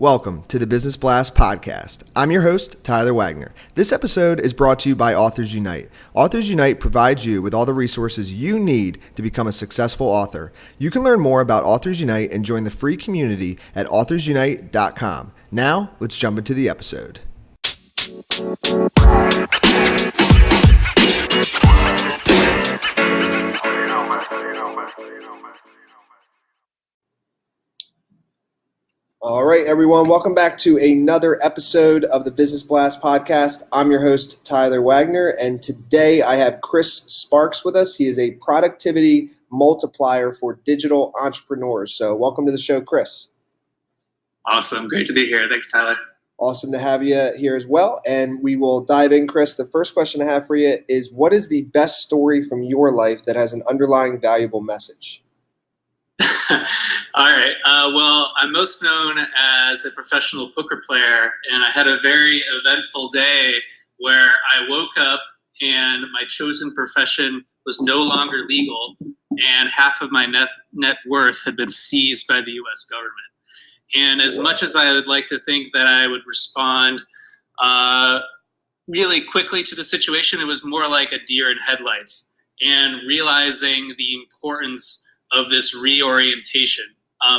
Welcome to the Business Blast podcast. I'm your host, Tyler Wagner. This episode is brought to you by Authors Unite. Authors Unite provides you with all the resources you need to become a successful author. You can learn more about Authors Unite and join the free community at authorsunite.com. Now, let's jump into the episode. All right, everyone. Welcome back to another episode of the Business Blast podcast. I'm your host, Tyler Wagner, and today I have Chris Sparks with us. He is a productivity multiplier for digital entrepreneurs. So welcome to the show, Chris. Awesome. Great to be here. Thanks, Tyler. Awesome to have you here as well. And we will dive in, Chris. The first question I have for you is, what is the best story from your life that has an underlying valuable message? All right. Well, I'm most known as a professional poker player, and I had a very eventful day where I woke up and my chosen profession was no longer legal, and half of my net worth had been seized by the U.S. government. And as much as I would like to think that I would respond really quickly to the situation, it was more like a deer in headlights, and realizing the importance of this reorientation,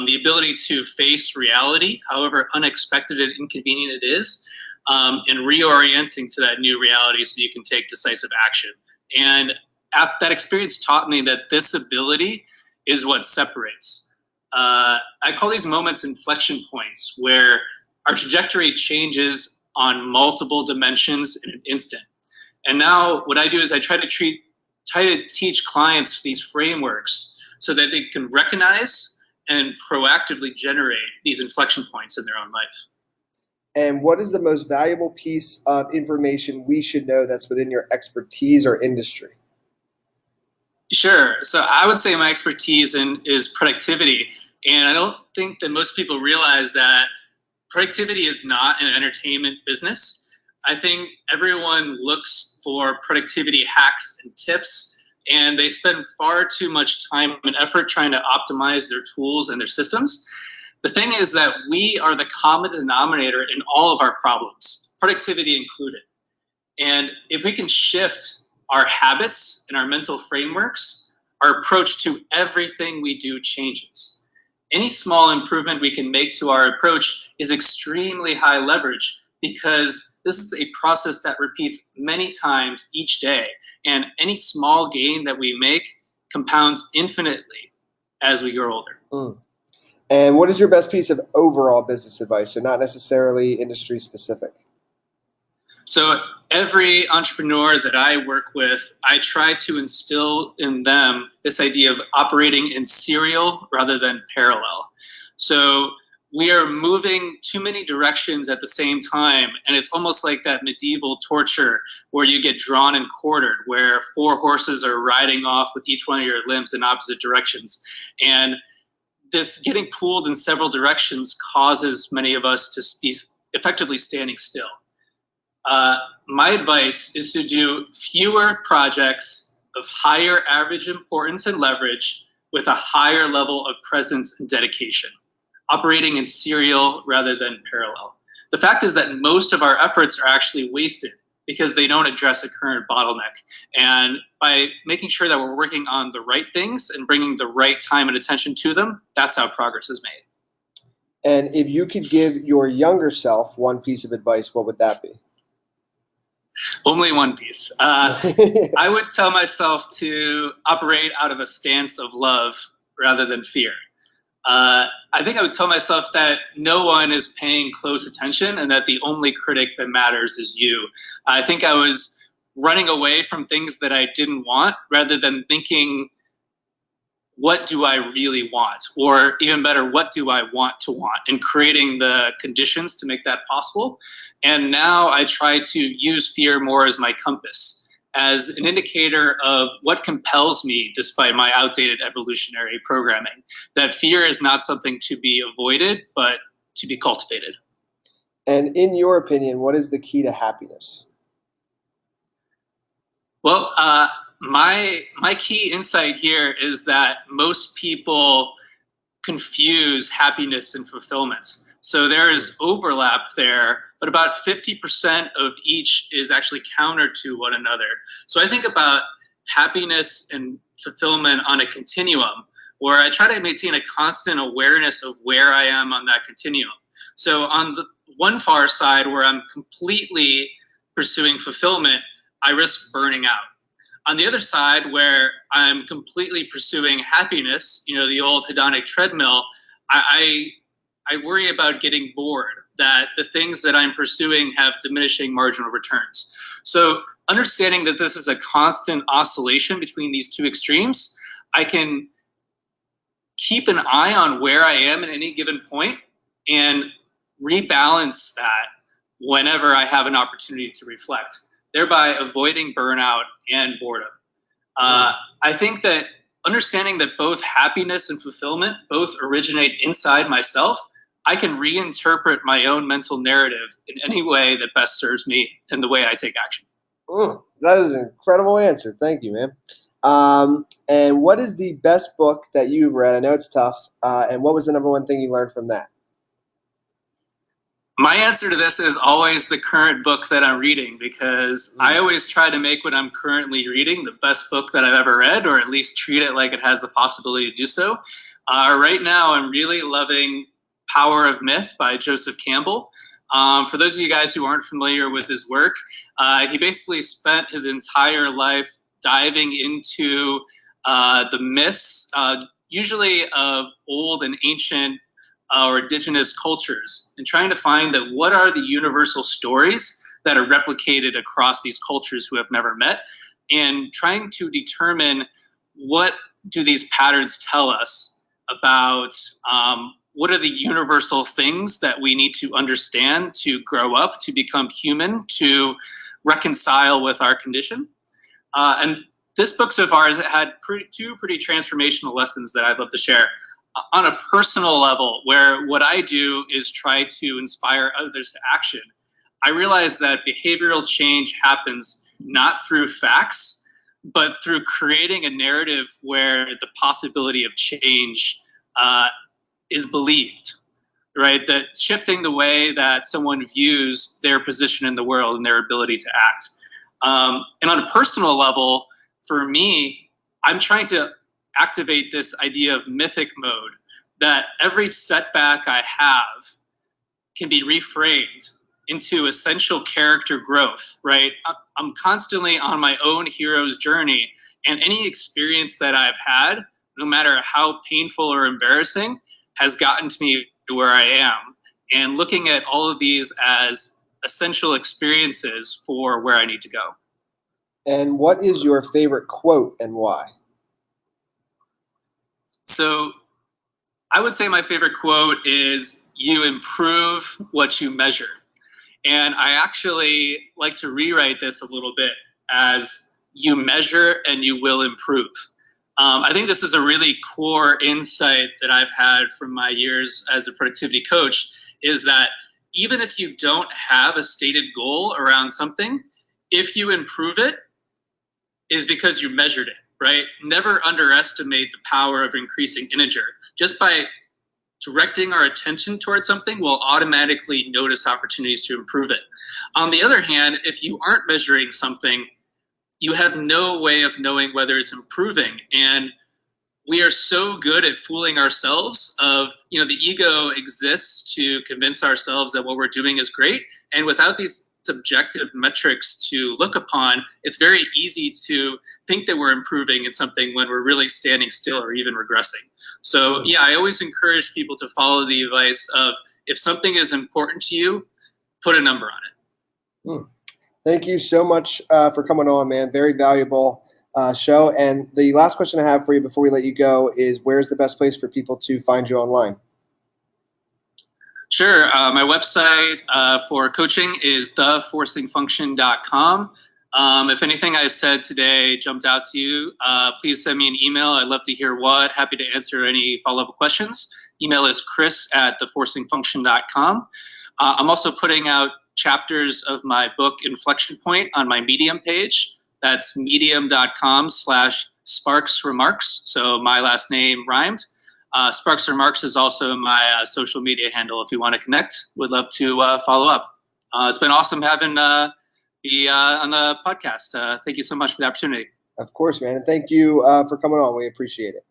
the ability to face reality, however unexpected and inconvenient it is, and reorienting to that new reality so you can take decisive action. And that experience taught me that this ability is what separates. I call these moments inflection points where our trajectory changes on multiple dimensions in an instant. And now what I do is I try to teach clients these frameworks so that they can recognize and proactively generate these inflection points in their own life. And what is the most valuable piece of information we should know that's within your expertise or industry? Sure. So I would say my expertise is productivity. And I don't think that most people realize that productivity is not an entertainment business. I think everyone looks for productivity hacks and tips, and they spend far too much time and effort trying to optimize their tools and their systems. The thing is that we are the common denominator in all of our problems, productivity included. And if we can shift our habits and our mental frameworks, our approach to everything we do changes. Any small improvement we can make to our approach is extremely high leverage, because this is a process that repeats many times each day. And any small gain that we make compounds infinitely as we grow older. And what is your best piece of overall business advice? So not necessarily industry specific. So every entrepreneur that I work with, I try to instill in them this idea of operating in serial rather than parallel. So we are moving too many directions at the same time, and it's almost like that medieval torture where you get drawn and quartered, where four horses are riding off with each one of your limbs in opposite directions. And this getting pulled in several directions causes many of us to be effectively standing still. My advice is to do fewer projects of higher average importance and leverage with a higher level of presence and dedication, operating in serial rather than parallel. The fact is that most of our efforts are actually wasted because they don't address a current bottleneck. And by making sure that we're working on the right things and bringing the right time and attention to them, that's how progress is made. And if you could give your younger self one piece of advice, what would that be? Only one piece. I would tell myself to operate out of a stance of love rather than fear. I think I would tell myself that no one is paying close attention and that the only critic that matters is you. I think I was running away from things that I didn't want rather than thinking, what do I really want? Or even better, what do I want to want? And creating the conditions to make that possible. And now I try to use fear more as my compass, as an indicator of what compels me despite my outdated evolutionary programming. That fear is not something to be avoided, but to be cultivated. And in your opinion, what is the key to happiness? Well, my key insight here is that most people confuse happiness and fulfillment. So there is overlap there, but about 50% of each is actually counter to one another. So I think about happiness and fulfillment on a continuum, where I try to maintain a constant awareness of where I am on that continuum. So on the one far side, where I'm completely pursuing fulfillment, I risk burning out. On the other side, where I'm completely pursuing happiness, the old hedonic treadmill, I worry about getting bored, that the things that I'm pursuing have diminishing marginal returns. So understanding that this is a constant oscillation between these two extremes, I can keep an eye on where I am at any given point and rebalance that whenever I have an opportunity to reflect, thereby avoiding burnout and boredom. I think that understanding that both happiness and fulfillment both originate inside myself, I can reinterpret my own mental narrative in any way that best serves me and the way I take action. That is an incredible answer. Thank you, man. And what is the best book that you've read? I know it's tough. And what was the number one thing you learned from that? My answer to this is always the current book that I'm reading, because I always try to make what I'm currently reading the best book that I've ever read, or at least treat it like it has the possibility to do so. Right now, I'm really loving Power of Myth by Joseph Campbell. For those of you guys who aren't familiar with his work, he basically spent his entire life diving into the myths, usually of old and ancient or indigenous cultures, and trying to find that what are the universal stories that are replicated across these cultures who have never met, and trying to determine what do these patterns tell us about what are the universal things that we need to understand to grow up, to become human, to reconcile with our condition. And this book so far has had two pretty transformational lessons that I'd love to share. On a personal level, where what I do is try to inspire others to action, I realize that behavioral change happens not through facts, but through creating a narrative where the possibility of change is believed, right? That shifting the way that someone views their position in the world and their ability to act. And on a personal level, for me, I'm trying to activate this idea of mythic mode, that every setback I have can be reframed into essential character growth, right? I'm constantly on my own hero's journey, and any experience that I've had, no matter how painful or embarrassing, has gotten to me to where I am. And looking at all of these as essential experiences for where I need to go. And what is your favorite quote and why? So I would say my favorite quote is, "You improve what you measure." And I actually like to rewrite this a little bit as, "You measure and you will improve." I think this is a really core insight that I've had from my years as a productivity coach, is that even if you don't have a stated goal around something, if you improve it, is because you measured it. Right? Never underestimate the power of increasing integer. Just by directing our attention towards something, we'll automatically notice opportunities to improve it. On the other hand, if you aren't measuring something, you have no way of knowing whether it's improving. And we are so good at fooling ourselves of, the ego exists to convince ourselves that what we're doing is great. And without these subjective metrics to look upon, it's very easy to think that we're improving in something when we're really standing still or even regressing. So yeah, I always encourage people to follow the advice of, if something is important to you, put a number on it. Thank you so much for coming on, man. Very valuable show. And the last question I have for you before we let you go is, where's the best place for people to find you online? Sure. My website for coaching is theforcingfunction.com. If anything I said today jumped out to you, please send me an email. I'd love to hear what. Happy to answer any follow-up questions. Email is chris@theforcingfunction.com. I'm also putting out chapters of my book Inflection Point on my Medium page. That's medium.com/sparksremarks. So my last name rhymed. Sparks Remarks is also my social media handle. If you want to connect, would love to follow up. It's been awesome having on the podcast. Thank you so much for the opportunity. Of course, man. And thank you for coming on. We appreciate it.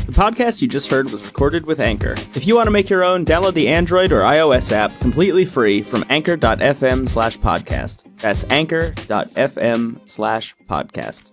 The podcast you just heard was recorded with Anchor. If you want to make your own, download the Android or iOS app completely free from anchor.fm/podcast. That's anchor.fm/podcast.